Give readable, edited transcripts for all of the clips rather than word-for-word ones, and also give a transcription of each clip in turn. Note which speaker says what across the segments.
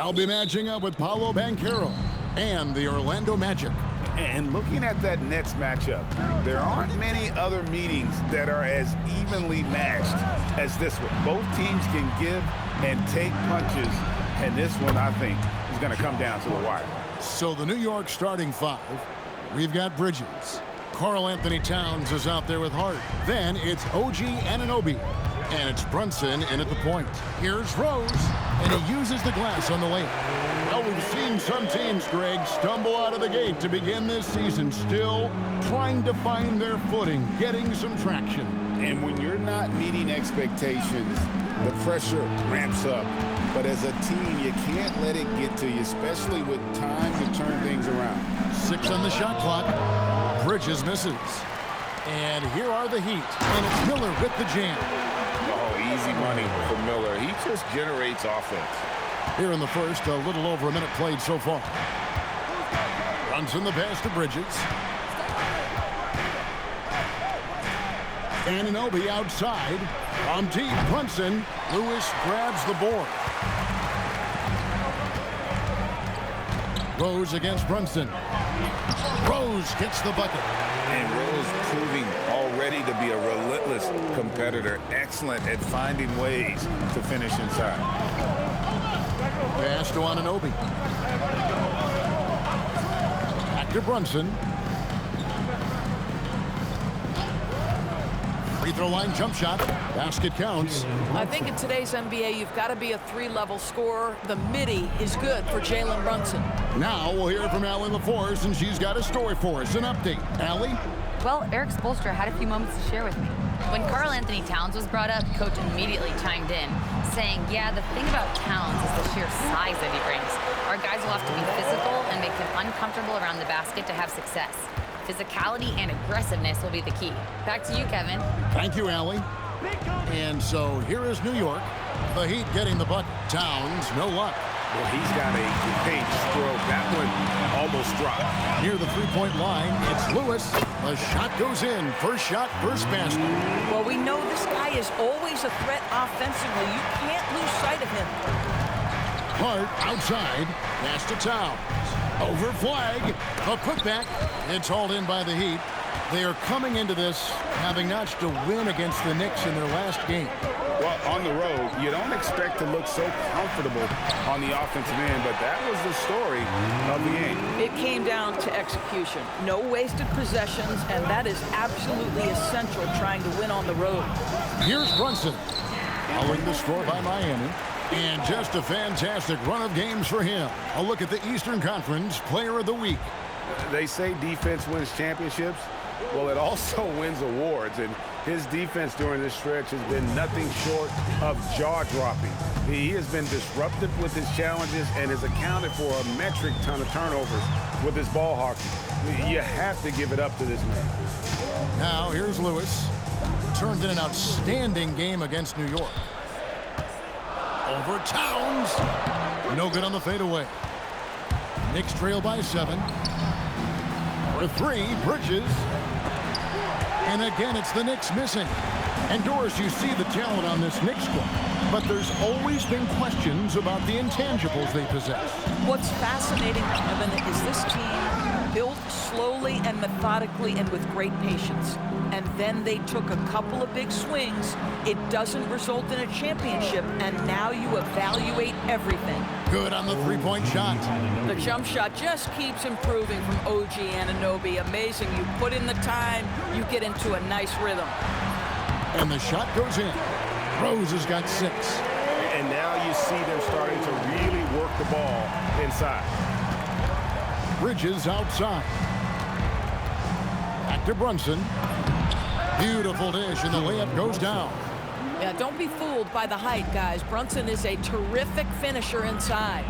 Speaker 1: They'll be matching up with Paolo Banchero and the Orlando Magic.
Speaker 2: And looking at that Nets matchup, there aren't many other meetings that are as evenly matched as this one. Both teams can give and take punches, and this one, I think, is going to come down to the wire.
Speaker 1: So the New York starting five, we've got Bridges. Karl Anthony Towns is out there with Hart. Then it's OG Anunoby. And it's Brunson in at the point. Here's Rose, and he uses the glass on the layup. Well, we've seen some teams, Greg, stumble out of the gate to begin this season, still trying to find their footing, getting some traction.
Speaker 2: And when you're not meeting expectations, the pressure ramps up. But as a team, you can't let it get to you, especially with time to turn things around.
Speaker 1: 6 on the shot clock. Bridges misses. And here are the Heat, and it's Miller with the jam.
Speaker 2: Easy money for Miller. He just generates offense.
Speaker 1: Here in the first, a little over a minute played so far. Brunson the pass to Bridges. Anunoby outside. On deep, Brunson. Lewis grabs the board. Rose against Brunson. Rose gets the bucket.
Speaker 2: And Rose proving already to be a relentless competitor, excellent at finding ways to finish inside.
Speaker 1: Pass to Anunoby. Back to Brunson. Free throw line jump shot. Basket counts.
Speaker 3: I think in today's NBA, you've got to be a 3-level scorer. The midi is good for Jalen Brunson.
Speaker 1: Now we'll hear from Allie LaForce, and she's got a story for us. An update. Allie?
Speaker 4: Well, Eric Spoelstra had a few moments to share with me. When Karl Anthony Towns was brought up, Coach immediately chimed in, saying, yeah, the thing about Towns is the sheer size that he brings. Our guys will have to be physical and make him uncomfortable around the basket to have success. Physicality and aggressiveness will be the key. Back to you, Kevin.
Speaker 1: Thank you, Allie. And so here is New York. The Heat getting the bucket. Towns, no luck.
Speaker 2: Well, he's got a paint stroke. That one almost dropped.
Speaker 1: Near the three-point line, it's Lewis. The shot goes in. First shot, first basket.
Speaker 3: Well, we know this guy is always a threat offensively. You can't lose sight of him.
Speaker 1: Hart outside. Pass to Towns. Over flag. A putback. It's hauled in by the Heat. They are coming into this having notched a win against the Knicks in their last game.
Speaker 2: Well, on the road, you don't expect to look so comfortable on the offensive end, but that was the story of the game.
Speaker 3: It came down to execution. No wasted possessions, and that is absolutely essential trying to win on the road.
Speaker 1: Here's Brunson. Following the score by Miami. And just a fantastic run of games for him. A look at the Eastern Conference Player of the Week.
Speaker 2: They say defense wins championships. Well, it also wins awards, and his defense during this stretch has been nothing short of jaw-dropping. He has been disruptive with his challenges and has accounted for a metric ton of turnovers with his ball hockey. You have to give it up to this man.
Speaker 1: Now, here's Lewis. Turned in an outstanding game against New York. Over Towns. No good on the fadeaway. Knicks trail by 7. For 3, Bridges. And again, it's the Knicks missing. And Doris, you see the talent on this Knicks squad, but there's always been questions about the intangibles they possess.
Speaker 3: What's fascinating, Kevin, is this team built slowly and methodically and with great patience. And then they took a couple of big swings. It doesn't result in a championship, and now you evaluate everything.
Speaker 1: Good on the three-point shot.
Speaker 3: The jump shot just keeps improving from OG Anunoby. Amazing. You put in the time, you get into a nice rhythm.
Speaker 1: And the shot goes in. Rose has got 6.
Speaker 2: And now you see them starting to really work the ball inside.
Speaker 1: Bridges outside. Back to Brunson. Beautiful dish, and the layup goes down.
Speaker 3: Yeah, don't be fooled by the height, guys. Brunson is a terrific finisher inside.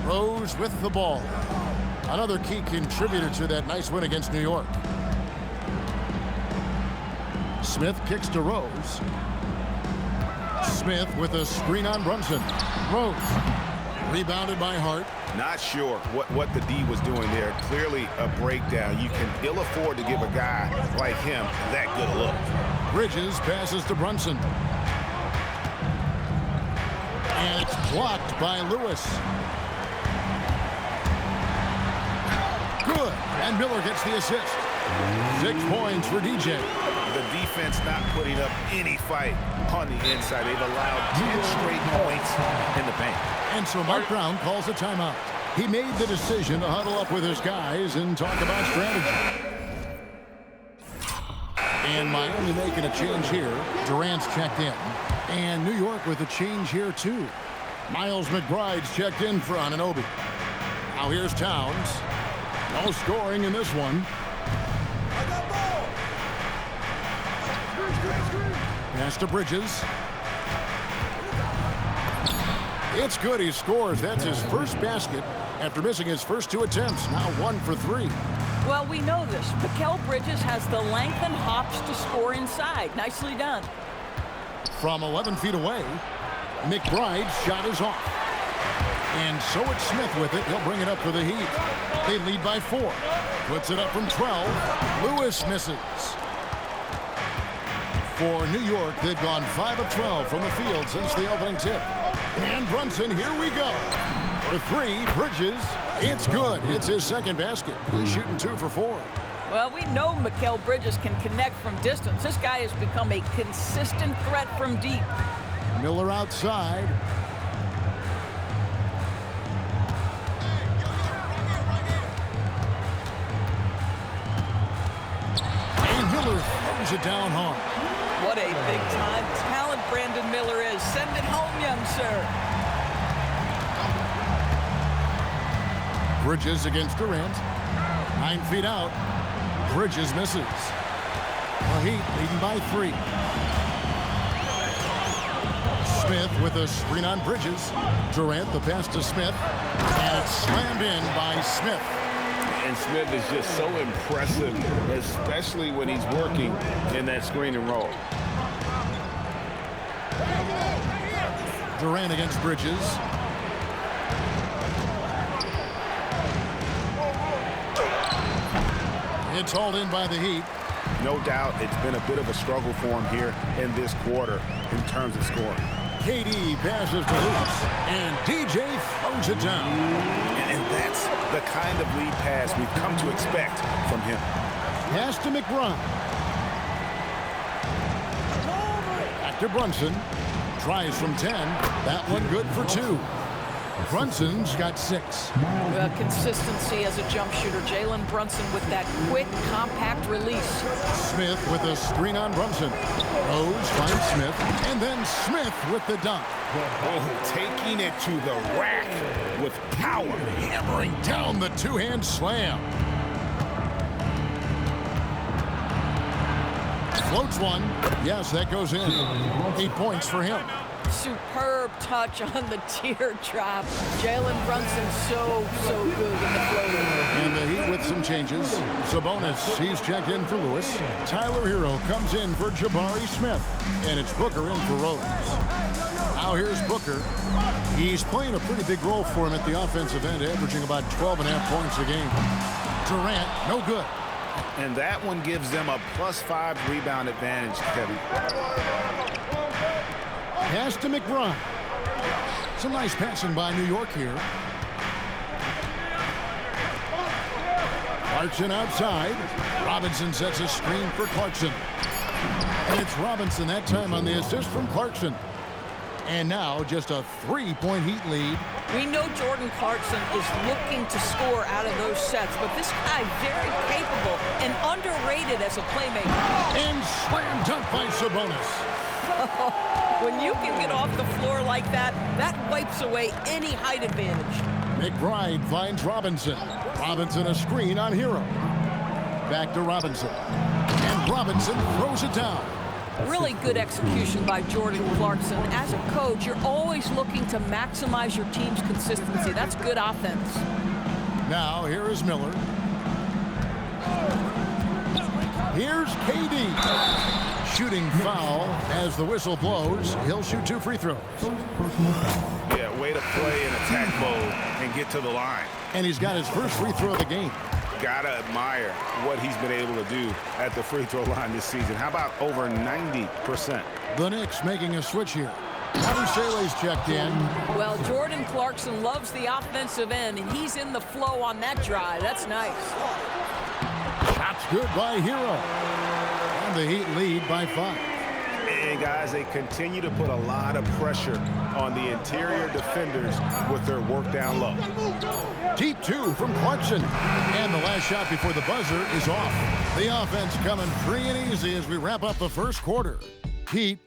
Speaker 1: Rose with the ball. Another key contributor to that nice win against New York. Smith kicks to Rose. Smith with a screen on Brunson. Rose. Rebounded by Hart.
Speaker 2: Not sure what the D was doing there. Clearly a breakdown. You can ill afford to give a guy like him that good a look.
Speaker 1: Bridges passes to Brunson. Blocked by Lewis. Good. And Miller gets the assist. 6 points for DJ.
Speaker 2: The defense not putting up any fight on the inside. They've allowed 10 straight points in the paint.
Speaker 1: And so Mark Brown calls a timeout. He made the decision to huddle up with his guys and talk about strategy. And Miami making a change here. Durant's checked in. And New York with a change here too. Miles McBride's checked in for Anunoby. Now here's Towns. No scoring in this one. Pass to Bridges. It's good. He scores. That's his first basket after missing his first 2 attempts. Now 1 for 3.
Speaker 3: Well, we know this. Mikal Bridges has the length and hops to score inside. Nicely done.
Speaker 1: From 11 feet away, McBride's shot is off. And so it's Smith with it. He'll bring it up for the Heat. They lead by 4. Puts it up from 12. Lewis misses. For New York, they've gone 5 of 12 from the field since the opening tip. And Brunson, here we go. For 3, Bridges. It's good. It's his second basket. He's shooting 2 for 4.
Speaker 3: Well, we know Mikal Bridges can connect from distance. This guy has become a consistent threat from deep.
Speaker 1: Miller outside. And Miller throws it down hard.
Speaker 3: What a big-time talent Brandon Miller is. Send it home, young sir.
Speaker 1: Bridges against Durant. 9 feet out. Bridges misses. The Heat leading by 3. Smith with a screen on Bridges. Durant, the pass to Smith. And it's slammed in by Smith.
Speaker 2: And Smith is just so impressive, especially when he's working in that screen and roll.
Speaker 1: Durant against Bridges. It's hauled in by the Heat.
Speaker 2: No doubt it's been a bit of a struggle for him here in this quarter in terms of scoring.
Speaker 1: KD passes to Lewis, and DJ throws it down.
Speaker 2: And that's the kind of lead pass we've come to expect from him.
Speaker 1: Pass to McBride. Back to Brunson. Tries from 10. That one good for 2. Brunson's got 6.
Speaker 3: Consistency as a jump shooter. Jalen Brunson with that quick, compact release.
Speaker 1: Smith with a screen on Brunson. Rose finds Smith, and then Smith with the dunk.
Speaker 2: Oh, taking it to the rack with power.
Speaker 1: Hammering down the 2-hand slam. Floats one. Yes, that goes in. 8 points for him.
Speaker 3: Superb touch on the teardrop. Jalen Brunson so good in the floater.
Speaker 1: And the Heat with some changes. Sabonis, he's checked in for Lewis. Tyler Hero comes in for Jabari Smith. And it's Booker in for Rose. Now here's Booker. He's playing a pretty big role for him at the offensive end, averaging about 12.5 points a game. Durant, no good.
Speaker 2: And that one gives them a +5 rebound advantage, Kevin.
Speaker 1: Pass to McBride. Some nice passing by New York here. Clarkson outside. Robinson sets a screen for Clarkson. And it's Robinson that time on the assist from Clarkson. And now just a 3-point Heat lead.
Speaker 3: We know Jordan Clarkson is looking to score out of those sets, but this guy very capable and underrated as a playmaker.
Speaker 1: And slam dunk by Sabonis.
Speaker 3: When you can get off the floor like that, that wipes away any height advantage.
Speaker 1: McBride finds Robinson. Robinson a screen on Hero. Back to Robinson. And Robinson throws it down.
Speaker 3: Really good execution by Jordan Clarkson. As a coach, you're always looking to maximize your team's consistency. That's good offense.
Speaker 1: Now, here is Miller. Here's KD. Shooting foul as the whistle blows. He'll shoot 2 free throws.
Speaker 2: Yeah, way to play in attack mode and get to the line.
Speaker 1: And he's got his first free throw of the game.
Speaker 2: Gotta admire what he's been able to do at the free throw line this season. How about over 90%?
Speaker 1: The Knicks making a switch here. Abushele's checked in.
Speaker 3: Well, Jordan Clarkson loves the offensive end, and he's in the flow on that drive. That's nice.
Speaker 1: Shot's good by Hero. And the Heat lead by 5.
Speaker 2: And guys, they continue to put a lot of pressure on the interior defenders with their work down low.
Speaker 1: Deep 2 from Clarkson. And the last shot before the buzzer is off. The offense coming free and easy as we wrap up the first quarter. Heat.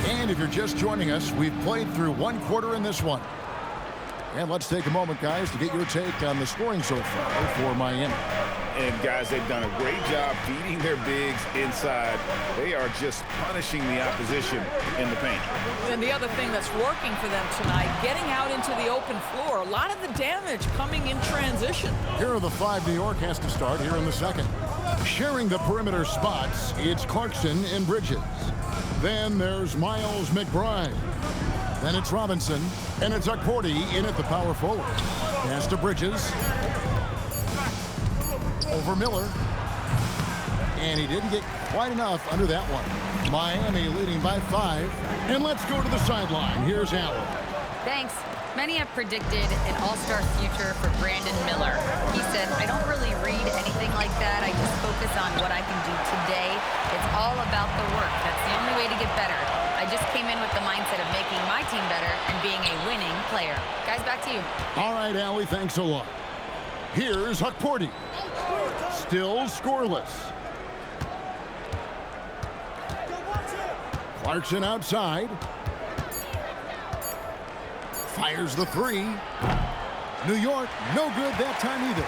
Speaker 1: And if you're just joining us, we've played through one quarter in this one. And let's take a moment, guys, to get your take on the scoring so far for Miami.
Speaker 2: And guys, they've done a great job feeding their bigs inside. They are just punishing the opposition in the paint.
Speaker 3: And the other thing that's working for them tonight, getting out into the open floor. A lot of the damage coming in transition.
Speaker 1: Here are the 5 New York has to start here in the second. Sharing the perimeter spots, it's Clarkson and Bridges. Then there's Miles McBride. Then it's Robinson. And it's Okporti in at the power forward. Pass to Bridges. Over Miller. And he didn't get quite enough under that one. Miami leading by 5. And let's go to the sideline. Here's Allen.
Speaker 4: Thanks. Many have predicted an all-star future for Brandon Miller. He said, I don't really read anything like that. I just focus on what I can do today. It's all about the work. That's the only way to get better. I just came in with the mindset of making my team better and being a winning player. Guys, back to you.
Speaker 1: All right, Allie, thanks a lot. Here's Okporti. Still scoreless. Clarkson outside. Fires the 3. New York, no good that time either.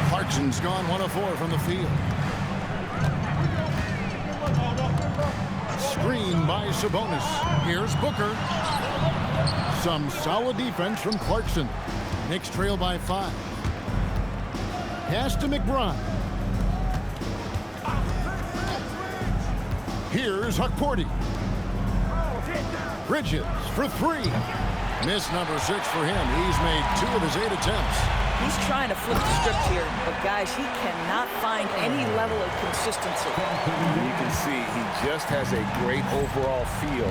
Speaker 1: Clarkson's gone 1 of 4 from the field. Screen by Sabonis. Here's Booker. Some solid defense from Clarkson. Knicks trail by 5. Pass to McBride. Here's Okporti. Bridges for 3. Miss number 6 for him. He's made 2 of his 8 attempts.
Speaker 3: He's trying to flip the script here, but guys, he cannot find any level of consistency.
Speaker 2: You can see he just has a great overall feel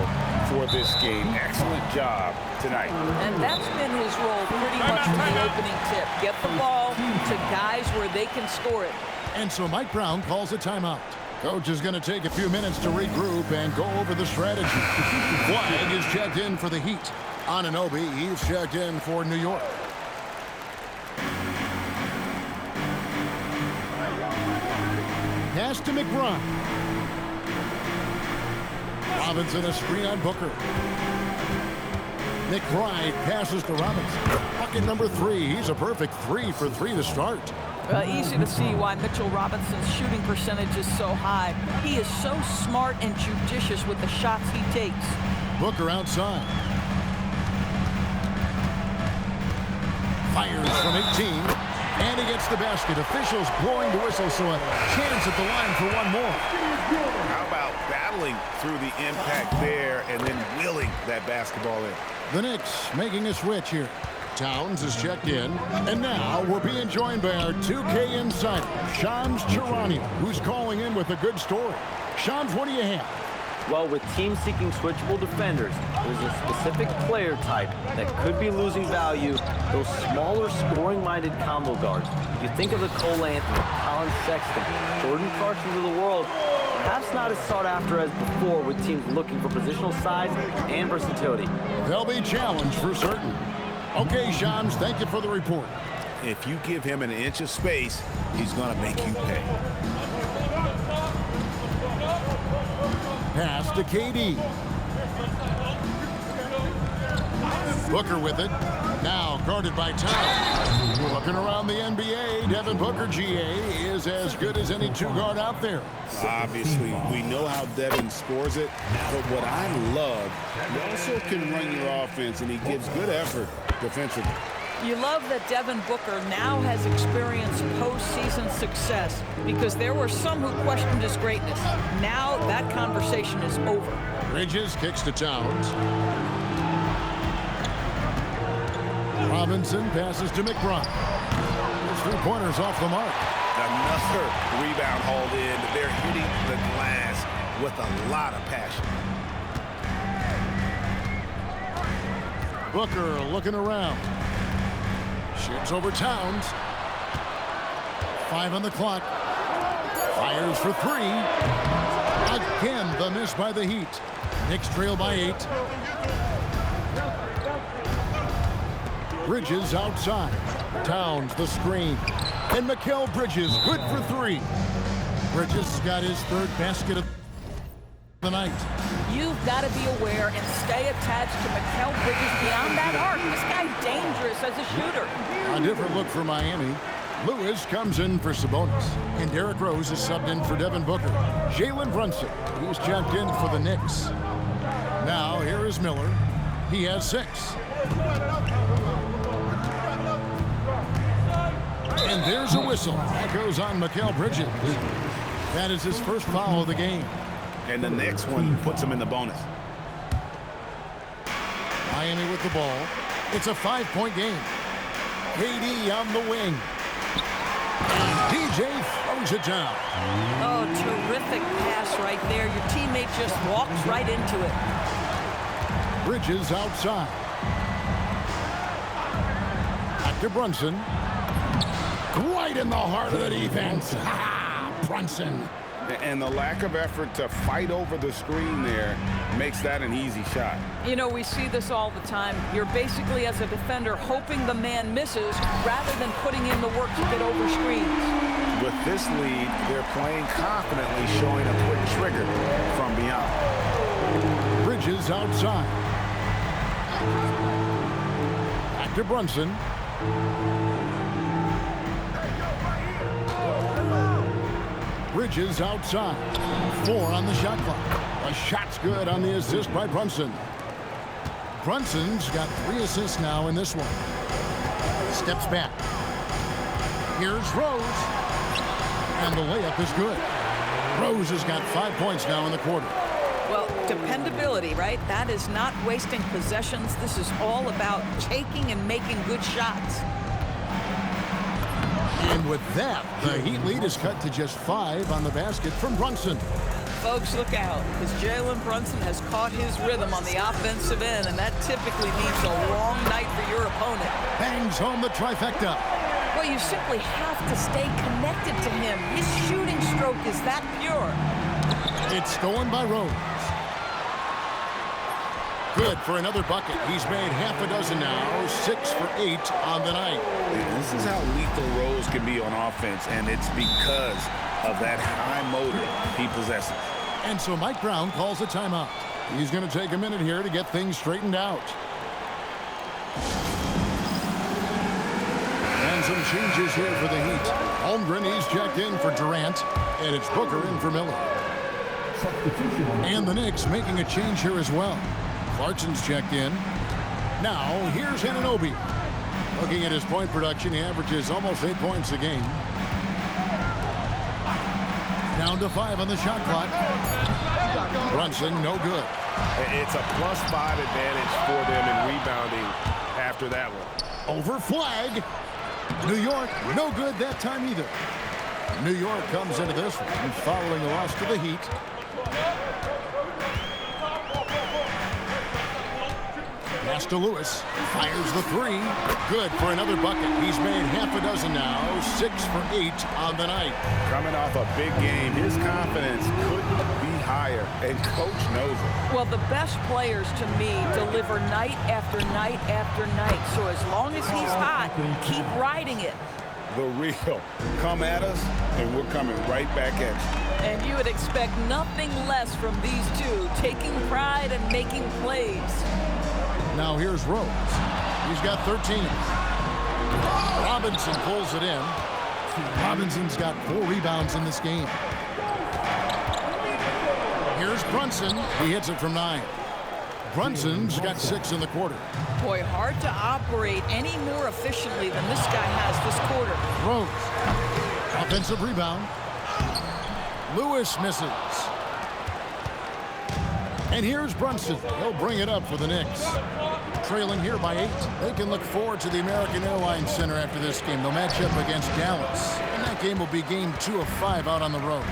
Speaker 2: for this game. Excellent job tonight.
Speaker 3: And that's been his role pretty much from the opening tip. Get the ball to guys where they can score it.
Speaker 1: And so Mike Brown calls a timeout. Coach is going to take a few minutes to regroup and go over the strategy. Flag is checked in for the Heat. Anunoby, he's checked in for New York. Pass to McBride. Robinson a screen on Booker. McBride passes to Robinson. Bucket number 3. He's a perfect 3 for 3 to start.
Speaker 3: Easy to see why Mitchell Robinson's shooting percentage is so high. He is so smart and judicious with the shots he takes.
Speaker 1: Booker outside. Fires from 18. And he gets the basket. Officials blowing the whistle, so a chance at the line for one more.
Speaker 2: How about battling through the impact there and then willing that basketball in?
Speaker 1: The Knicks making a switch here. Towns is checked in. And now we're being joined by our 2K insider, Shams Charania, who's calling in with a good story. Shams, what do you have?
Speaker 5: Well, with teams seeking switchable defenders, there's a specific player type that could be losing value, those smaller scoring-minded combo guards. You think of the Cole Anthony, Colin Sexton, Jordan Clarkson of the world, perhaps not as sought after as before with teams looking for positional size and versatility.
Speaker 1: They'll be challenged for certain. Okay, Shams, thank you for the report.
Speaker 2: If you give him an inch of space, he's going to make you pay.
Speaker 1: Pass to KD. Booker with it. Now guarded by Towns. Looking around the NBA, Devin Booker, GA, is as good as any 2-guard out there.
Speaker 6: Obviously, we know how Devin scores it, but what I love, he also can run your offense, and he gives good effort defensively.
Speaker 3: You love that Devin Booker now has experienced postseason success because there were some who questioned his greatness. Now that conversation is over.
Speaker 1: Bridges kicks to Towns. Robinson passes to McBride. His 3-pointers off the mark.
Speaker 6: Another rebound hauled in. They're hitting the glass with a lot of passion.
Speaker 1: Booker looking around. Shoots over Towns. 5 on the clock. Fires for 3. Again, the miss by the Heat. Knicks trail by 8. Bridges outside. Towns the screen. And Mikal Bridges good for 3. Bridges got his 3rd basket of the night.
Speaker 3: You've got to be aware and stay attached to Mikal Bridges beyond that arc. This guy's dangerous as a shooter.
Speaker 1: A different look for Miami. Lewis comes in for Sabonis. And Derrick Rose is subbed in for Devin Booker. Jalen Brunson, he's checked in for the Knicks. Now here is Miller. He has 6. And there's a whistle. That goes on Mikal Bridges. That is his first foul of the game.
Speaker 6: And the next one puts him in the bonus.
Speaker 1: Miami with the ball. It's a 5-point game. KD on the wing. And DJ throws it down.
Speaker 3: Oh, terrific pass right there. Your teammate just walks right into it.
Speaker 1: Bridges outside. Back to Brunson. Right in the heart of the defense. Brunson.
Speaker 2: And the lack of effort to fight over the screen there makes that an easy shot.
Speaker 3: You know, we see this all the time. You're basically, as a defender, hoping the man misses rather than putting in the work to get over screens.
Speaker 2: With this lead, they're playing confidently, showing a quick trigger from beyond.
Speaker 1: Bridges outside. Back to Brunson. Bridges outside. 4 on the shot clock. A shot's good on the assist by Brunson. Brunson's got 3 assists now in this one. Steps back. Here's Rose. And the layup is good. Rose has got 5 points now in the quarter.
Speaker 3: Well, dependability, right? That is not wasting possessions. This is all about taking and making good shots.
Speaker 1: And with that, the Heat lead is cut to just 5 on the basket from Brunson.
Speaker 3: Folks, look out, because Jalen Brunson has caught his rhythm on the offensive end, and that typically means a long night for your opponent.
Speaker 1: Bangs home the trifecta.
Speaker 3: Well, you simply have to stay connected to him. His shooting stroke is that pure.
Speaker 1: It's stolen by Rose. Good for another bucket. He's made half a dozen now, 6 for 8 on the night.
Speaker 6: This is how lethal Rose can be on offense, and it's because of that high motor he possesses.
Speaker 1: And so Mike Brown calls a timeout. He's going to take a minute here to get things straightened out. And some changes here for the Heat. Holmgren, he's checked in for Durant, and it's Booker in for Miller. And the Knicks making a change here as well. Clarkson's checked in. Now, here's Anunoby. Looking at his point production, he averages almost 8 points a game. Down to 5 on the shot clock. Brunson, no good.
Speaker 2: It's a +5 advantage for them in rebounding after that one.
Speaker 1: Over flag. New York, no good that time either. New York comes into this one following a loss to the Heat. Pass to Lewis. Fires the 3. Good for another bucket. He's made half a dozen now. 6 for 8 on the night.
Speaker 2: Coming off a big game, his confidence couldn't be higher, and coach knows it.
Speaker 3: Well, the best players, to me, deliver night after night after night. So as long as he's hot, keep riding it.
Speaker 2: The real. Come at us, and we're coming right back at you.
Speaker 3: And you would expect nothing less from these two, taking pride and making plays.
Speaker 1: Now here's Rose. He's got 13. Robinson pulls it in. Robinson's got 4 rebounds in this game. Here's Brunson. He hits it from 9. Brunson's got 6 in the quarter.
Speaker 3: Boy, hard to operate any more efficiently than this guy has this quarter.
Speaker 1: Rose. Offensive rebound. Lewis misses. And here's Brunson. He'll bring it up for the Knicks. trailing here by 8. They can look forward to the American Airlines Center after this game. They'll match up against Dallas, and that game will be game 2 of 5 out on the road.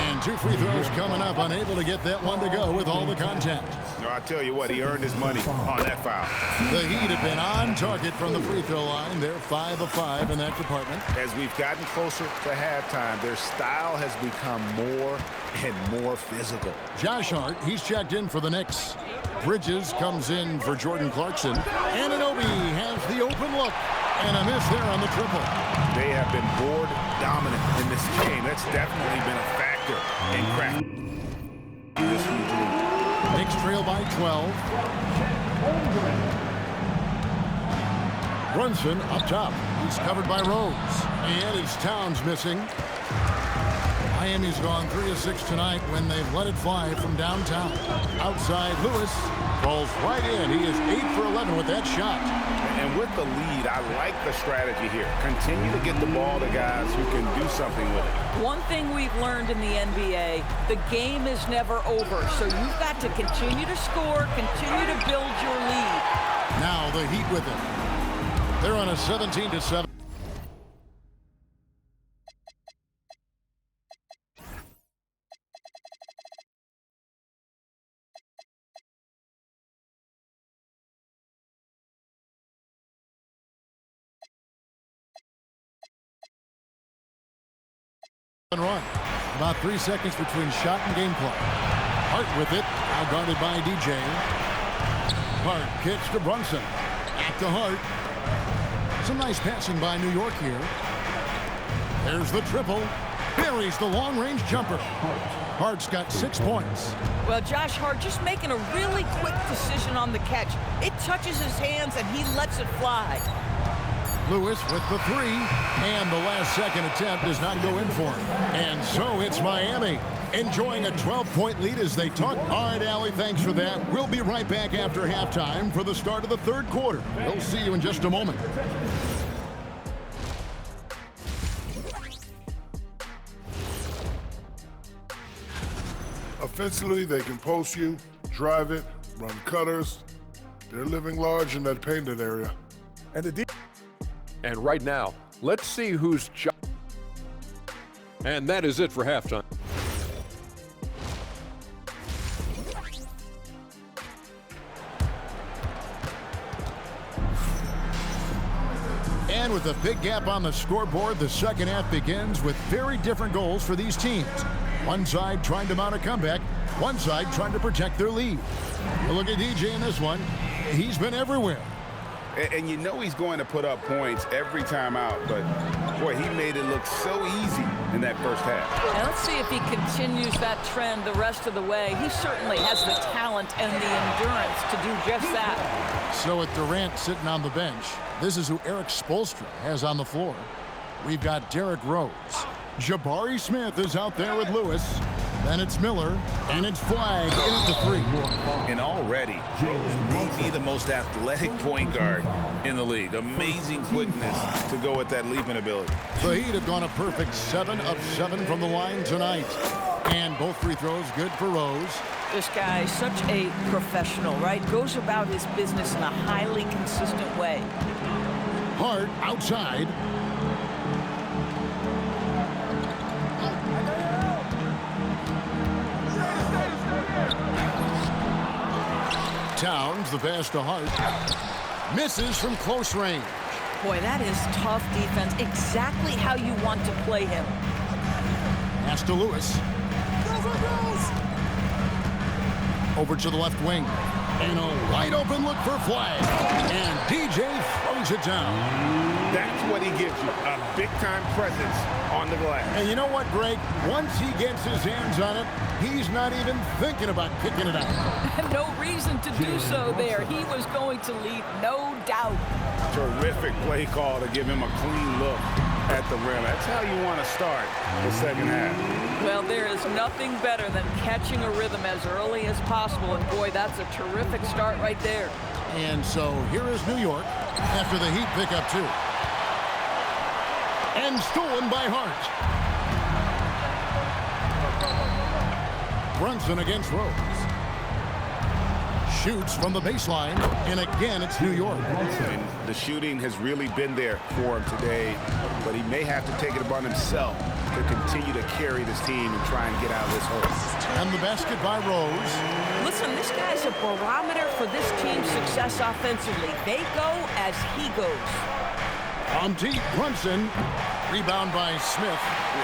Speaker 1: And 2 free throws coming up, unable to get that one to go with all the contact.
Speaker 2: No, I tell you what, he earned his money on that foul.
Speaker 1: The Heat have been on target from the free throw line. They're 5 of 5 in that department.
Speaker 2: As we've gotten closer to halftime, their style has become more and more physical.
Speaker 1: Josh Hart, he's checked in for the Knicks. Bridges comes in for Jordan Clarkson. Anunoby has the open look. And a miss there on the triple.
Speaker 2: They have been board dominant in this game. That's definitely been a factor in cracking this huge lead.
Speaker 1: Knicks trail by 12. Brunson up top. He's covered by Rose. And it's Towns missing. Miami's gone 3 of 6 tonight when they've let it fly from downtown. Outside, Lewis falls right in. He is 8 for 11 with that shot.
Speaker 2: And with the lead, I like the strategy here. Continue to get the ball to guys who can do something with it.
Speaker 3: One thing we've learned in the NBA, the game is never over. So you've got to continue to score, continue to build your lead.
Speaker 1: Now the Heat with it. They're on a 17-7. Run. About 3 seconds between shot and game clock. Hart with it. Now guarded by DJ. Hart kicks to Brunson. Back to Hart. Some nice passing by New York here. There's the triple. Buries the long-range jumper. Hart's got 6 points.
Speaker 3: Well, Josh Hart just making a really quick decision on the catch. It touches his hands and he lets it fly.
Speaker 1: Lewis with the 3, and the last second attempt does not go in for him. And so it's Miami enjoying a 12-point lead as they talk. All right, Allie, thanks for that. We'll be right back after halftime for the start of the third quarter. We'll see you in just a moment.
Speaker 7: Offensively, they can post you, drive it, run cutters. They're living large in that painted area.
Speaker 8: And right now, let's see who's... And that is it for halftime.
Speaker 1: And with a big gap on the scoreboard, the second half begins with very different goals for these teams. One side trying to mount a comeback, one side trying to protect their lead. Look at DJ in this one. He's been everywhere.
Speaker 2: And you know he's going to put up points every time out, but boy, he made it look so easy in that first half.
Speaker 3: And let's see if he continues that trend the rest of the way. He certainly has the talent and the endurance to do just that.
Speaker 1: So with Durant sitting on the bench, this is who Eric Spoelstra has on the floor. We've got Derrick Rose. Jabari Smith is out there with Lewis. Then it's Miller, and it's Flagg in at the 3.
Speaker 2: And already, may be the most athletic point guard in the league. Amazing quickness to go with that leaping ability.
Speaker 1: The Heat have gone a perfect 7 of 7 from the line tonight. And both free throws good for Rose.
Speaker 3: This guy is such a professional, right? Goes about his business in a highly consistent way.
Speaker 1: Hart outside. Towns, the pass to Hart. Misses from close range.
Speaker 3: Boy, that is tough defense. Exactly how you want to play him.
Speaker 1: Pass to Lewis. Over to the left wing. And a wide open look for Flagg. And DJ throws it down.
Speaker 2: That's what he gives you, a big-time presence on the glass.
Speaker 1: And you know what, Greg? Once he gets his hands on it, he's not even thinking about kicking it out.
Speaker 3: No reason to do so there. He was going to leave, no doubt.
Speaker 2: Terrific play call to give him a clean look at the rim. That's how you want to start the second half.
Speaker 3: Well, there is nothing better than catching a rhythm as early as possible. And boy, that's a terrific start right there.
Speaker 1: And so here is New York after the Heat pick up 2. And stolen by Hart. Brunson against Rose. shoots from the baseline, and again it's New York.
Speaker 2: And the shooting has really been there for him today, but he may have to take it upon himself to continue to carry this team and try and get out of this hole.
Speaker 1: And the basket by Rose.
Speaker 3: Listen, this guy's a barometer for this team's success offensively. They go as he goes.
Speaker 1: Deep, Brunson. Rebound by Smith.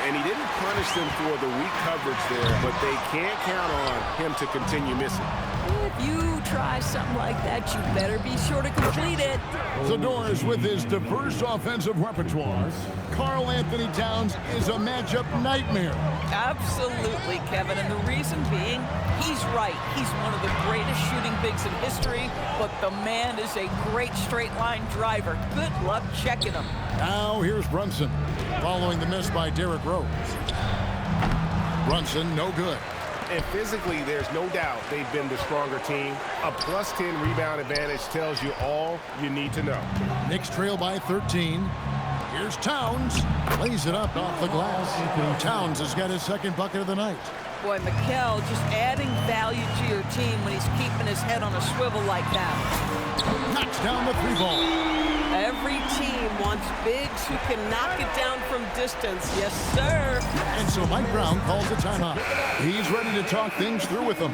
Speaker 2: And he didn't punish them for the weak coverage there, but they can't count on him to continue missing.
Speaker 3: If you try something like that, you better be sure to complete it.
Speaker 1: Zador's with his diverse offensive repertoire. Karl Anthony Towns is a matchup nightmare.
Speaker 3: Absolutely, Kevin. And the reason being, he's right. He's one of the greatest shooting bigs in history, but the man is a great straight-line driver. Good luck checking him.
Speaker 1: Now here's Brunson, following the miss by Derrick Rose. Brunson, no good.
Speaker 2: And physically, there's no doubt they've been the stronger team. A +10 rebound advantage tells you all you need to know.
Speaker 1: Knicks trail by 13. Here's Towns. Lays it up off the glass. Towns has got his second bucket of the night.
Speaker 3: Boy, Mikal just adding value to your team when he's keeping his head on a swivel like that.
Speaker 1: Knocks down the three ball.
Speaker 3: Every team wants bigs who can knock it down from distance. Yes, sir.
Speaker 1: And so Mike Brown calls a timeout. He's ready to talk things through with them.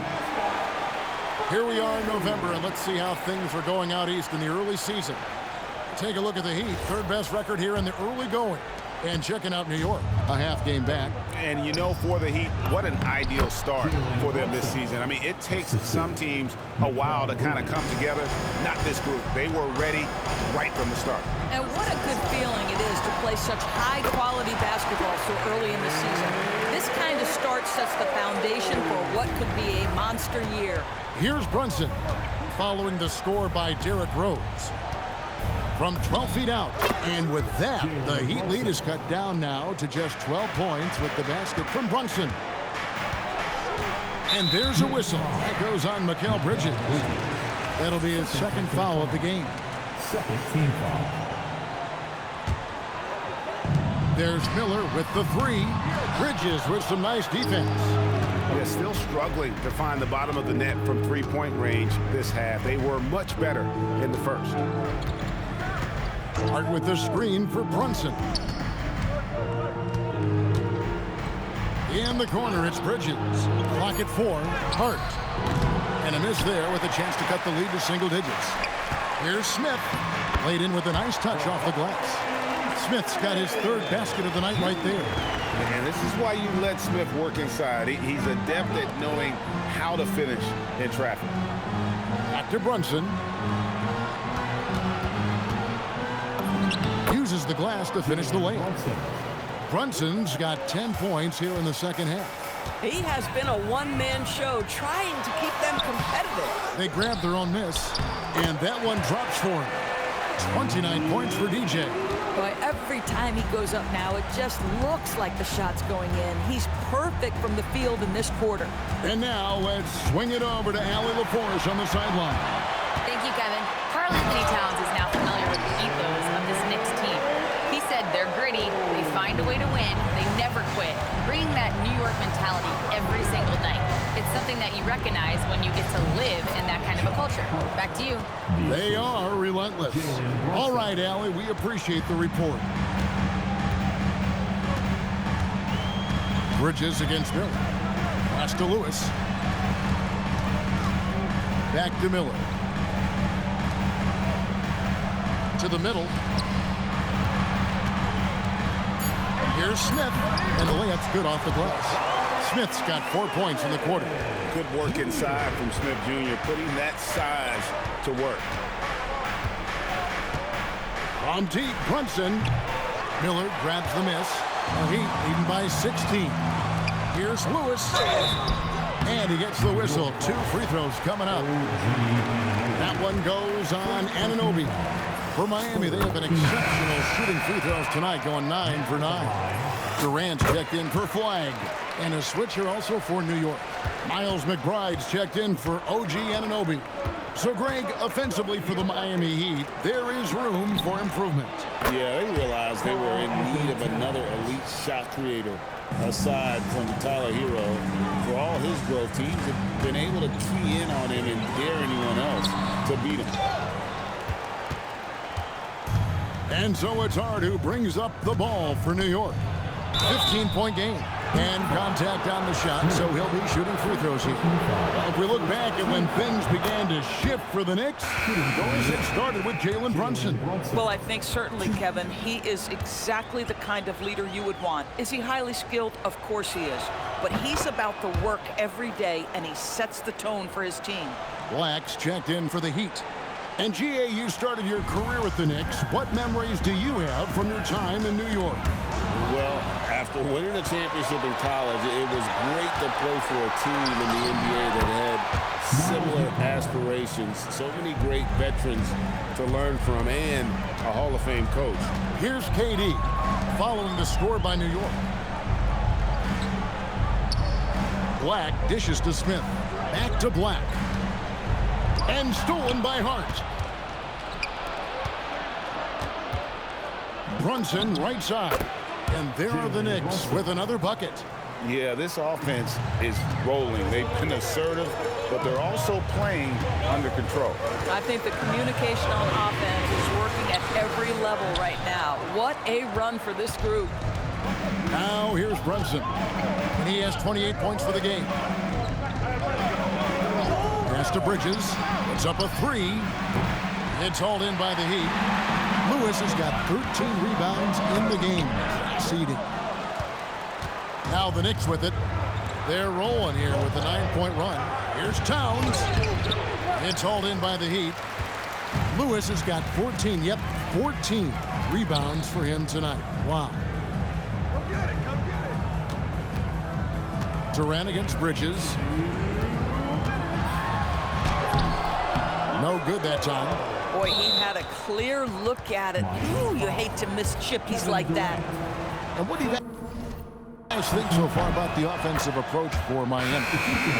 Speaker 1: Here we are in November, and let's see how things are going out east in the early season. Take a look at the Heat. Third best record here in the early going. And checking out New York, a half game back.
Speaker 2: And you know, for the Heat, what an ideal start for them this season. I mean, it takes some teams a while to kind of come together. Not this group. They were ready right from the start.
Speaker 3: And what a good feeling it is to play such high-quality basketball so early in the season. This kind of start sets the foundation for what could be a monster year.
Speaker 1: Here's Brunson, following the score by Derrick Rose. From 12 feet out. And with that, the Heat lead is cut down now to just 12 points with the basket from Brunson. And there's a whistle. That goes on Mikal Bridges. That'll be his second foul of the game.
Speaker 9: Second team foul.
Speaker 1: There's Miller with the three. Bridges with some nice defense.
Speaker 2: They're still struggling to find the bottom of the net from three-point range this half. They were much better in the first.
Speaker 1: Hart with the screen for Brunson. In the corner, it's Bridges. Clock at 4. Hart. And a miss there with a chance to cut the lead to single digits. Here's Smith. Played in with a nice touch off the glass. Smith's got his third basket of the night right there.
Speaker 2: And this is why you let Smith work inside. He's adept at knowing how to finish in traffic.
Speaker 1: Back to Brunson. Uses the glass to finish the layup. Brunson's got 10 points here in the second half.
Speaker 3: He has been a one-man show trying to keep them competitive.
Speaker 1: They grab their own miss, and that one drops for him. 29 points for DJ.
Speaker 3: Boy, every time he goes up now, it just looks like the shot's going in. He's perfect from the field in this quarter.
Speaker 1: And now let's swing it over to Allie LaForge on the sideline.
Speaker 4: Thank you, Kevin. Karl Anthony Towns is now familiar with the ethos of this Knicks team. He said they're gritty, they find a way to win, they never quit, bringing that New York mentality every single night. It's something that you recognize when you get to live in that kind of a culture. Back to you.
Speaker 1: They are relentless. All right, Allie, we appreciate the report. Bridges against Miller. Pass to Lewis. Back to Miller. To the middle. Here's Smith, and the layup's good off the glass. Smith's got 4 points in the quarter.
Speaker 2: Good work inside from Smith Jr., putting that size to work.
Speaker 1: On deep, Brunson. Miller grabs the miss. The Heat leading by 16. Here's Lewis. And he gets the whistle. 2 free throws coming up. That one goes on Anunoby. For Miami, they have an exceptional shooting free throws tonight, going 9 for 9. Durant checked in for Flag. And a switcher also for New York. Miles McBride's checked in for OG Anunoby. So, Greg, offensively for the Miami Heat, there is room for improvement.
Speaker 6: Yeah, they realized they were in need of another elite shot creator aside from Tyler Hero. For all his growth, teams have been able to key in on him and dare anyone else to beat him.
Speaker 1: And so it's Hart who brings up the ball for New York. 15-point game. And contact on the shot, so he'll be shooting free throws here. Well, if we look back at when things began to shift for the Knicks, it started with Jalen Brunson.
Speaker 3: Well, I think certainly, Kevin, he is exactly the kind of leader you would want. Is he highly skilled? Of course he is. But he's about the work every day, and he sets the tone for his team.
Speaker 1: Black's checked in for the Heat. And G.A., you started your career with the Knicks. What memories do you have from your time in New York?
Speaker 6: Well, after winning a championship in college, it was great to play for a team in the NBA that had similar aspirations. So many great veterans to learn from and a Hall of Fame coach.
Speaker 1: Here's KD following the score by New York. Black dishes to Smith. Back to Black. And stolen by Hart. Brunson right side. And there are the Knicks with another bucket.
Speaker 2: Yeah, this offense is rolling. They've been assertive, but they're also playing under control.
Speaker 3: I think the communication on offense is working at every level right now. What a run for this group.
Speaker 1: Now here's Brunson. And he has 28 points for the game. Pass to Bridges. It's up a three. It's hauled in by the Heat. Lewis has got 13 rebounds in the game. Seeding. Now the Knicks with it. They're rolling here with a 9-point run. Here's Towns. It's hauled in by the Heat. Lewis has got 14. Yep, 14 rebounds for him tonight. Wow. Durant against Bridges. No good that time.
Speaker 3: Boy, he had a clear look at it. Ooh, you hate to miss chippies like that.
Speaker 1: And what do you guys think so far about the offensive approach for Miami?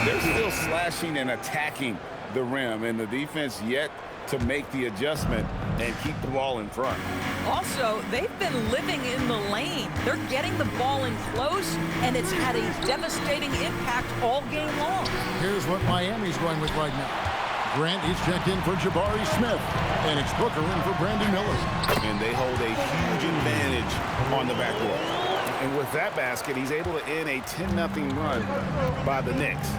Speaker 2: They're still slashing and attacking the rim, and the defense yet to make the adjustment and keep the ball in front.
Speaker 3: Also, they've been living in the lane. They're getting the ball in close, and it's had a devastating impact all game long.
Speaker 1: Here's what Miami's going with right now. Grant is checked in for Jabari Smith, and it's Booker in for Brandon Miller.
Speaker 2: And they hold a huge advantage on the backcourt. And with that basket, he's able to end a 10-0 run by the Knicks.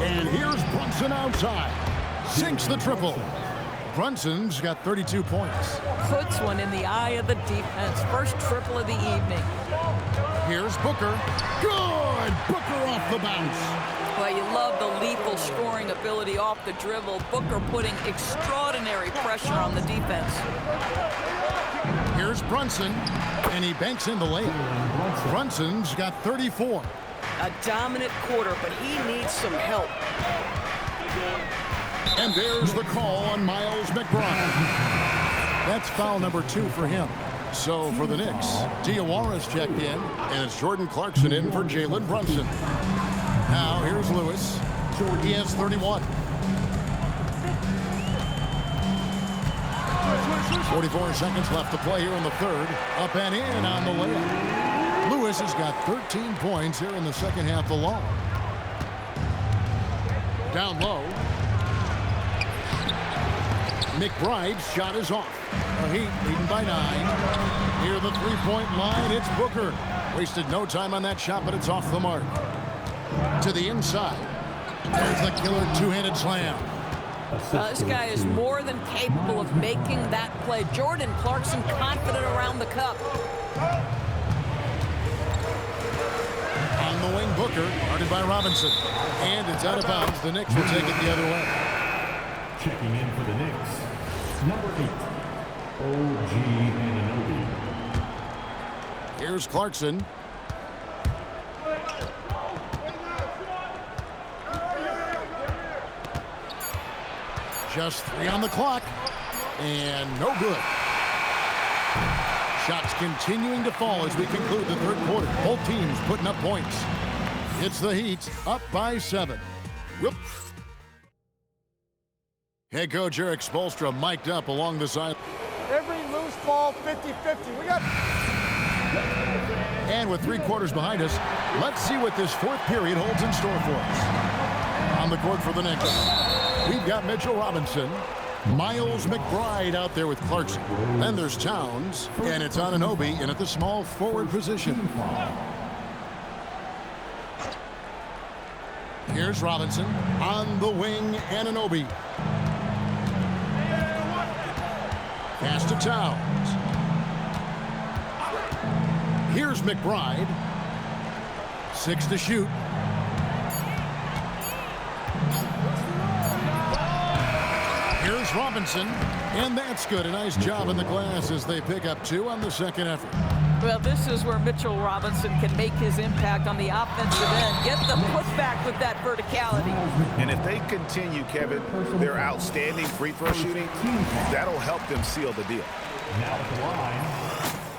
Speaker 1: And here's Brunson outside. Sinks the triple. Brunson's got 32 points.
Speaker 3: Puts one in the eye of the defense. First triple of the evening.
Speaker 1: Here's Booker. Good! Booker off the bounce.
Speaker 3: Well, you love the lethal scoring ability off the dribble. Booker putting extraordinary pressure on the defense.
Speaker 1: Here's Brunson, and he banks in the layup. Brunson's got 34.
Speaker 3: A dominant quarter, but he needs some help.
Speaker 1: And there's the call on Miles McBride. That's foul number 2 for him. So for the Knicks, Diawara's checked in, and it's Jordan Clarkson in for Jalen Brunson. Now here's Lewis. He has 31. 44 seconds left to play here in the third. Up and in on the layup. Lewis has got 13 points here in the second half alone. Down low. McBride's shot is off. The Heat leading by 9. Near the three-point line, it's Booker. Wasted no time on that shot, but it's off the mark. To the inside. There's the killer two-handed slam.
Speaker 3: This guy is more than capable of making that play. Jordan Clarkson confident around the cup.
Speaker 1: On the wing, Booker, guarded by Robinson. And it's out of bounds. The Knicks will take it the other way.
Speaker 9: Checking in for the Knicks, number 8, OG Anunoby.
Speaker 1: Here's Clarkson. Just 3 on the clock. And no good. Shots continuing to fall as we conclude the third quarter. Both teams putting up points. It's the Heat up by 7. Whoop. Head coach Eric Spoelstra mic'd up along the side.
Speaker 10: Every loose ball, 50-50. We got...
Speaker 1: And with 3 quarters behind us, let's see what this 4th period holds in store for us. On the court for the Knicks, we've got Mitchell Robinson, Miles McBride out there with Clarkson. Then there's Towns, and it's Anunoby in at the small forward position. Here's Robinson on the wing, Anunoby. Pass to Towns. Here's McBride. 6 to shoot. Here's Robinson, and that's good. A nice job in the glass as they pick up 2 on the second effort.
Speaker 3: Well, this is where Mitchell Robinson can make his impact on the offensive end. Get the putback with that verticality.
Speaker 2: And if they continue, Kevin, their outstanding free throw shooting, that'll help them seal the deal.
Speaker 9: Now at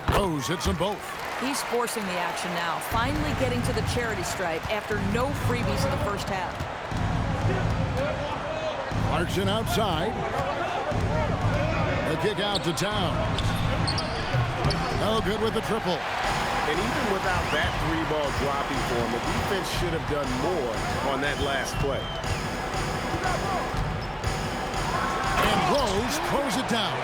Speaker 9: the line.
Speaker 1: Rose hits them both.
Speaker 3: He's forcing the action now, finally getting to the charity stripe after no freebies in the first half.
Speaker 1: Clarkson outside. The kick out to Towns. No good with the triple.
Speaker 2: And even without that 3-ball dropping for him, the defense should have done more on that last play.
Speaker 1: And Rose throws it down.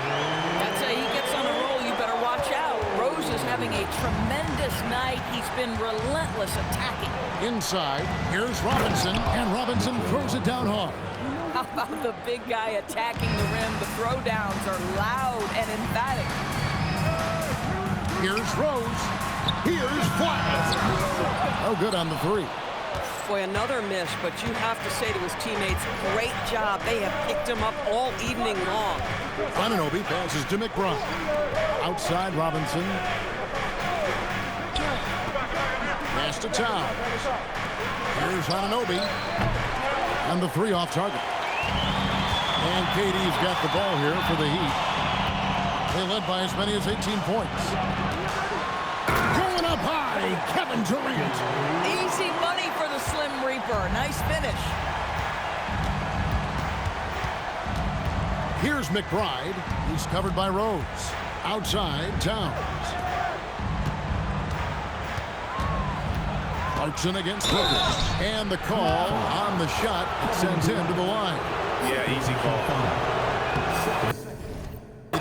Speaker 3: That's how he gets on a roll. You better watch out. Rose is having a tremendous night. He's been relentless attacking.
Speaker 1: Inside, here's Robinson, and Robinson throws it down hard.
Speaker 3: How about the big guy attacking the rim? The throwdowns are loud and emphatic.
Speaker 1: Here's Rose. Here's Flash. No good on the 3.
Speaker 11: Boy, another miss, but you have to say to his teammates, great job. They have picked him up all evening long.
Speaker 1: Anunoby passes to McBride. Outside Robinson. Pass to Towns. Here's Anunoby. And the 3 off target. And KD's got the ball here for the Heat. They led by as many as 18 points. Going up high, Kevin Durant.
Speaker 3: Easy money for the Slim Reaper. Nice finish.
Speaker 1: Here's McBride. He's covered by Rose. Outside, Towns. Clarkson against Booker. And the call on the shot sends him to the line.
Speaker 2: Yeah, easy call.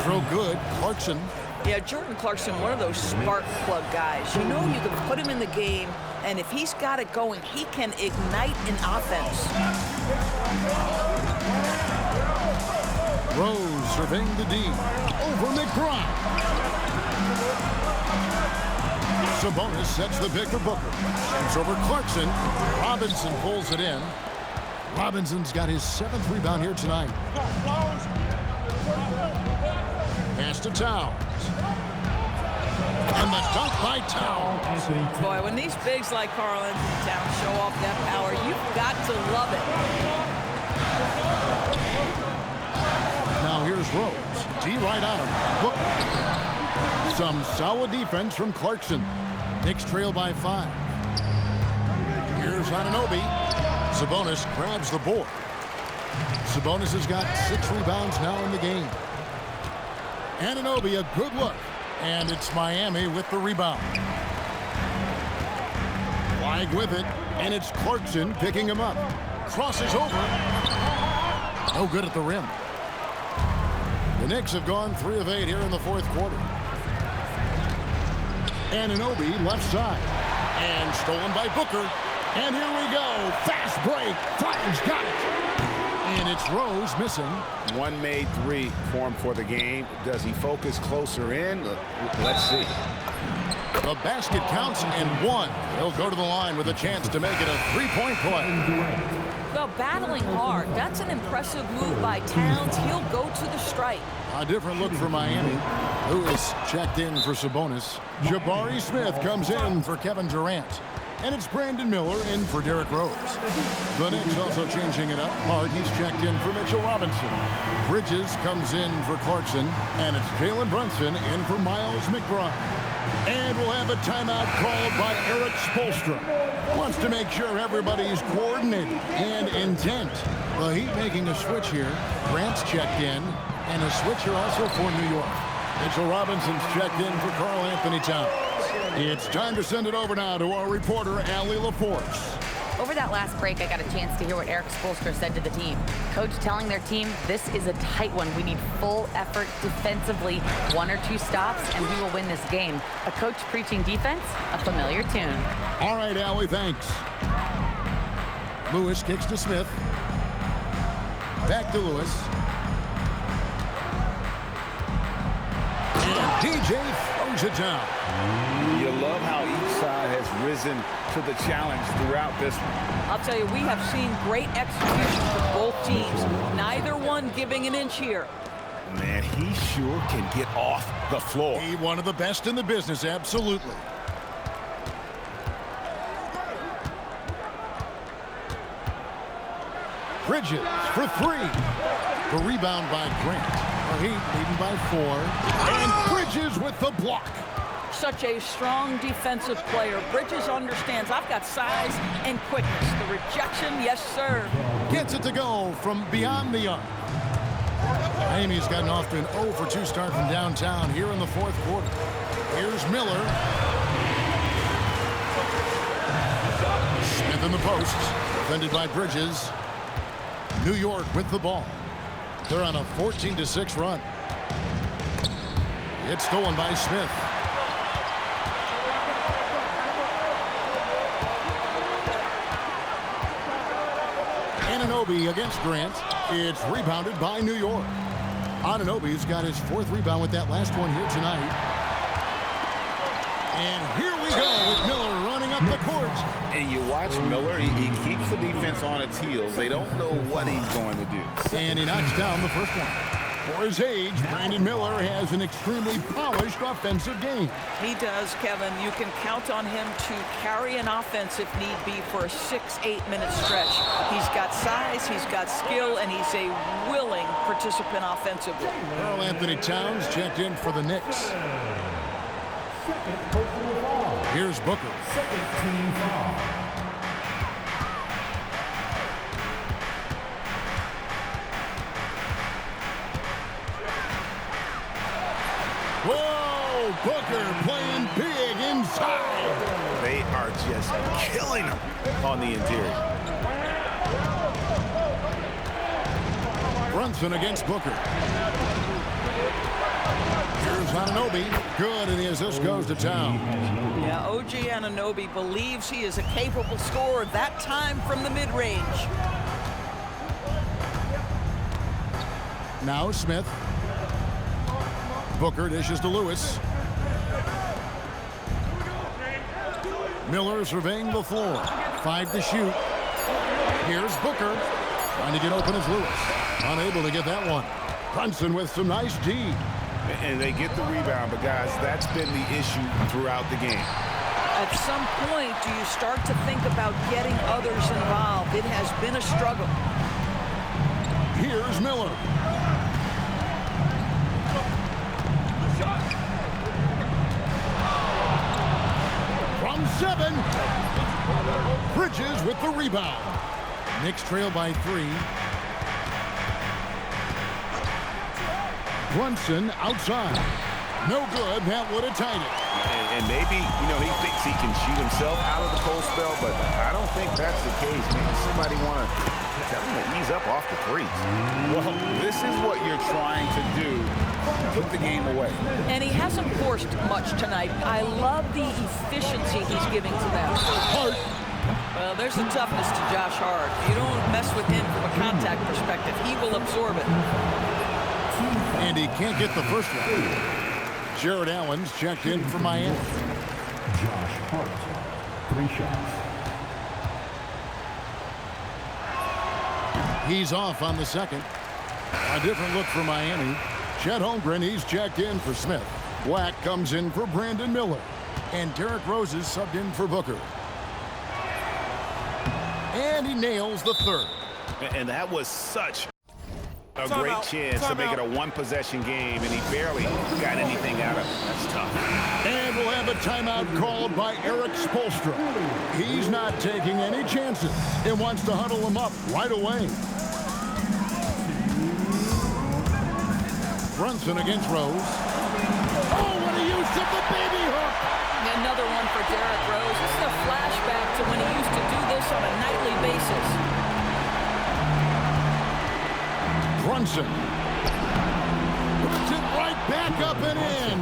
Speaker 1: Throw good. Clarkson.
Speaker 3: Yeah, Jordan Clarkson, one of those spark plug guys. You know you can put him in the game, and if he's got it going, he can ignite an offense.
Speaker 1: Rose surveying the D. Over McBride. Sabonis sets the pick for Booker. It's over Clarkson. Robinson pulls it in. Robinson's got his 7th rebound here tonight. Pass to Towns. And the dunk by Towns.
Speaker 3: Boy, when these bigs like Karl Anthony Towns show off that power, you've got to love it.
Speaker 1: Now here's Rose. D right on him. Booker. Some solid defense from Clarkson. Knicks trail by 5. Here's Anunoby. Sabonis grabs the board. Sabonis has got 6 rebounds now in the game. Anunoby, a good look. And it's Miami with the rebound. Flag with it, and it's Clarkson picking him up. Crosses over. No good at the rim. The Knicks have gone 3 of 8 here in the 4th quarter. Anunoby left side. And stolen by Booker. And here we go. Fast break. Titans got it. And it's Rose missing.
Speaker 2: One made 3 for him for the game. Does he focus closer in? Let's see.
Speaker 1: The basket counts and 1. He'll go to the line with a chance to make it a 3-point play.
Speaker 3: Well, battling hard. That's an impressive move by Towns. He'll go to the stripe.
Speaker 1: A different look for Miami. Lewis checked in for Sabonis. Jabari Smith comes in for Kevin Durant. And it's Brandon Miller in for Derrick Rose. The Knicks also changing it up. Hardy's checked in for Mitchell Robinson. Bridges comes in for Clarkson. And it's Jalen Brunson in for Miles McBride. And we'll have a timeout called by Erik Spoelstra. Wants to make sure everybody's coordinated and intent. The Heat making a switch here. Grant's checked in. And a switch here also for New York. Mitchell Robinson's checked in for Karl Anthony Towns. It's time to send it over now to our reporter, Allie LaForce.
Speaker 4: Over that last break, I got a chance to hear what Erik Spoelstra said to the team. Coach telling their team, this is a tight one. We need full effort defensively, 1 or 2 stops, and we will win this game. A coach preaching defense, a familiar tune.
Speaker 1: All right, Allie, thanks. Lewis kicks to Smith. Back to Lewis. And DJ throws it down.
Speaker 2: You love how each side has risen to the challenge throughout this one.
Speaker 3: I'll tell you, we have seen great execution from both teams. Neither one giving an inch here.
Speaker 2: Man, he sure can get off the floor.
Speaker 1: He one of the best in the business, absolutely. Bridges for 3. The rebound by Grant. The Heat leading by 4. And Bridges with the block.
Speaker 3: Such a strong defensive player. Bridges understands I've got size and quickness. The rejection, yes, sir.
Speaker 1: Gets it to go from beyond the arc. Amy's gotten off to an 0 for 2 start from downtown here in the 4th quarter. Here's Miller. Smith in the post. Defended by Bridges. New York with the ball. They're on a 14-6 run. It's stolen by Smith. Anunoby against Grant. It's rebounded by New York. Anunoby's got his 4th rebound with that last one here tonight. And here we go with Miller running up the court.
Speaker 2: And you watch Miller, he keeps the defense on its heels. They don't know what he's going to do.
Speaker 1: And he knocks down the first one. For his age, Brandon Miller has an extremely polished offensive game.
Speaker 3: He does, Kevin. You can count on him to carry an offense if need be for a 6-8 minute stretch. He's got size, he's got skill, and he's a willing participant offensively.
Speaker 1: Karl Anthony Towns checked in for the Knicks. Here's Booker.
Speaker 9: Second team foul.
Speaker 1: Whoa! Booker playing big inside.
Speaker 2: They are just killing him on the interior.
Speaker 1: Brunson against Booker. Here's Anunoby. Good, and the assist goes to Towns.
Speaker 3: Yeah, OG Anunoby believes he is a capable scorer, that time from the mid-range.
Speaker 1: Now Smith. Booker dishes to Lewis. Miller surveying the floor. 5 to shoot. Here's Booker. Trying to get open as Lewis. Unable to get that one. Brunson with some nice D.
Speaker 2: And they get the rebound, but guys, that's been the issue throughout the game.
Speaker 3: At some point, do you start to think about getting others involved? It has been a struggle.
Speaker 1: Here's Miller. From 7. Bridges with the rebound. Knicks trail by 3. Brunson outside. No good. That would have tied it.
Speaker 2: And maybe, he thinks he can shoot himself out of the cold spell, but I don't think that's the case. Maybe somebody want to tell him to ease up off the threes. Well, this is what you're trying to do. Put the game away.
Speaker 3: And he hasn't forced much tonight. I love the efficiency he's giving to them.
Speaker 1: Hart.
Speaker 3: Well, there's the toughness to Josh Hart. You don't mess with him from a contact perspective. He will absorb it.
Speaker 1: And he can't get the first one. Jared Allen's checked in for Miami.
Speaker 9: Josh Hart, 3 shots.
Speaker 1: He's off on the second. A different look for Miami. Chet Holmgren, he's checked in for Smith. Black comes in for Brandon Miller. And Derrick Rose is subbed in for Booker. And he nails the third.
Speaker 2: And that was such A great chance to make it a one-possession game, and he barely got anything out of it. That's tough.
Speaker 1: And we'll have a timeout called by Erik Spoelstra. He's not taking any chances and wants to huddle him up right away. Brunson against Rose. Oh, what a use of the baby hook!
Speaker 3: Another one for Derrick Rose. This is a flashback to when he used to do this on a nightly basis.
Speaker 1: Brunson. Puts it right back up and in.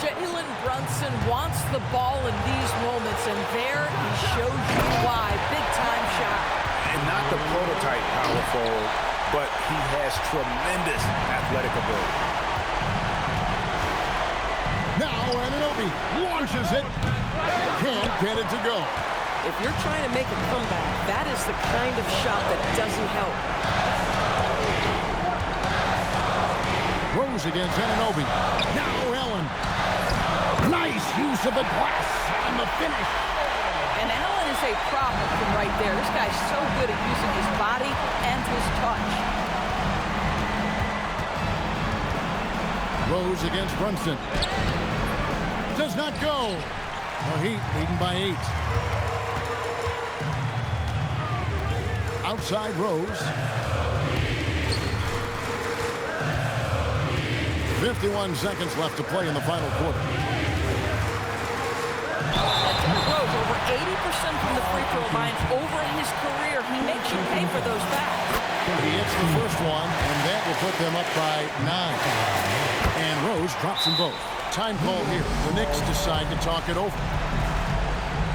Speaker 3: Jalen Brunson wants the ball in these moments, and there he shows you why. Big-time shot.
Speaker 2: And not the prototype power forward, but he has tremendous athletic ability.
Speaker 1: Now Anunoby launches it. Can't get it to go.
Speaker 11: If you're trying to make a comeback, that is the kind of shot that doesn't help.
Speaker 1: Rose against Anunoby. Now Allen. Nice use of the glass on the finish.
Speaker 3: And Allen is a problem from right there. This guy's so good at using his body and his touch.
Speaker 1: Rose against Brunson. Does not go. The Heat leading by 8. Outside Rose. 51 seconds left to play in the final quarter.
Speaker 3: Derrick Rose over 80% from the free throw line over his career. He makes you pay for those backs.
Speaker 1: He hits the first one, and that will put them up by 9. And Rose drops them both. Time call here. The Knicks decide to talk it over.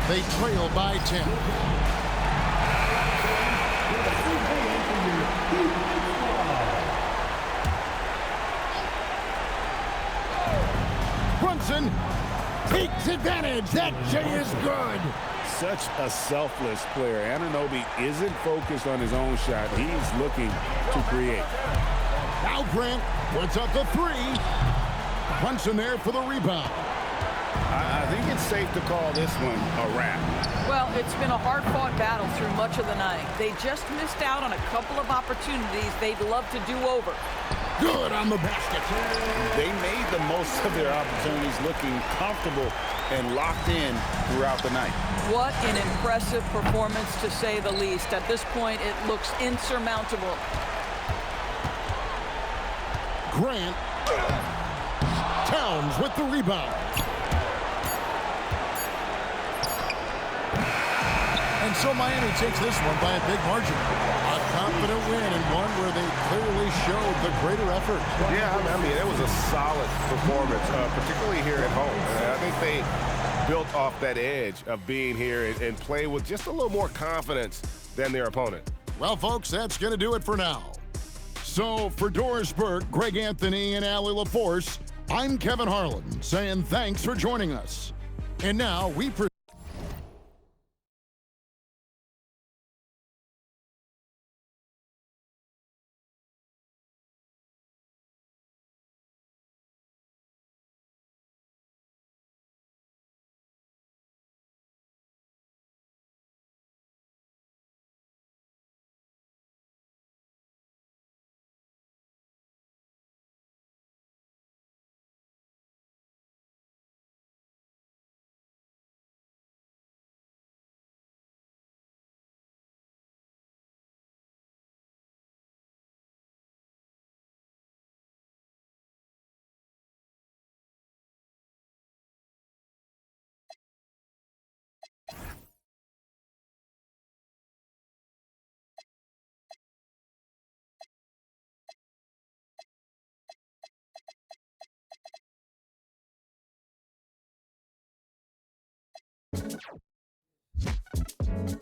Speaker 1: They trail by 10. Brunson takes advantage. That J is good.
Speaker 2: Such a selfless player. Anunoby isn't focused on his own shot. He's looking to create.
Speaker 1: Now Grant puts up the 3. Brunson there for the rebound.
Speaker 2: I think it's safe to call this one a wrap.
Speaker 3: Well, it's been a hard-fought battle through much of the night. They just missed out on a couple of opportunities they'd love to do over.
Speaker 1: Good on the basket.
Speaker 2: They made the most of their opportunities, looking comfortable and locked in throughout the night.
Speaker 3: What an impressive performance, to say the least. At this point, it looks insurmountable.
Speaker 1: Grant. Towns with the rebound. And so Miami takes this one by a big margin. A confident win, and one where they clearly showed the greater effort.
Speaker 2: Yeah, I mean, it was a solid performance, particularly here at home. I think they built off that edge of being here and play with just a little more confidence than their opponent.
Speaker 1: Well, folks, that's going to do it for now. So for Doris Burke, Greg Anthony, and Allie LaForce, I'm Kevin Harlan saying thanks for joining us. And now we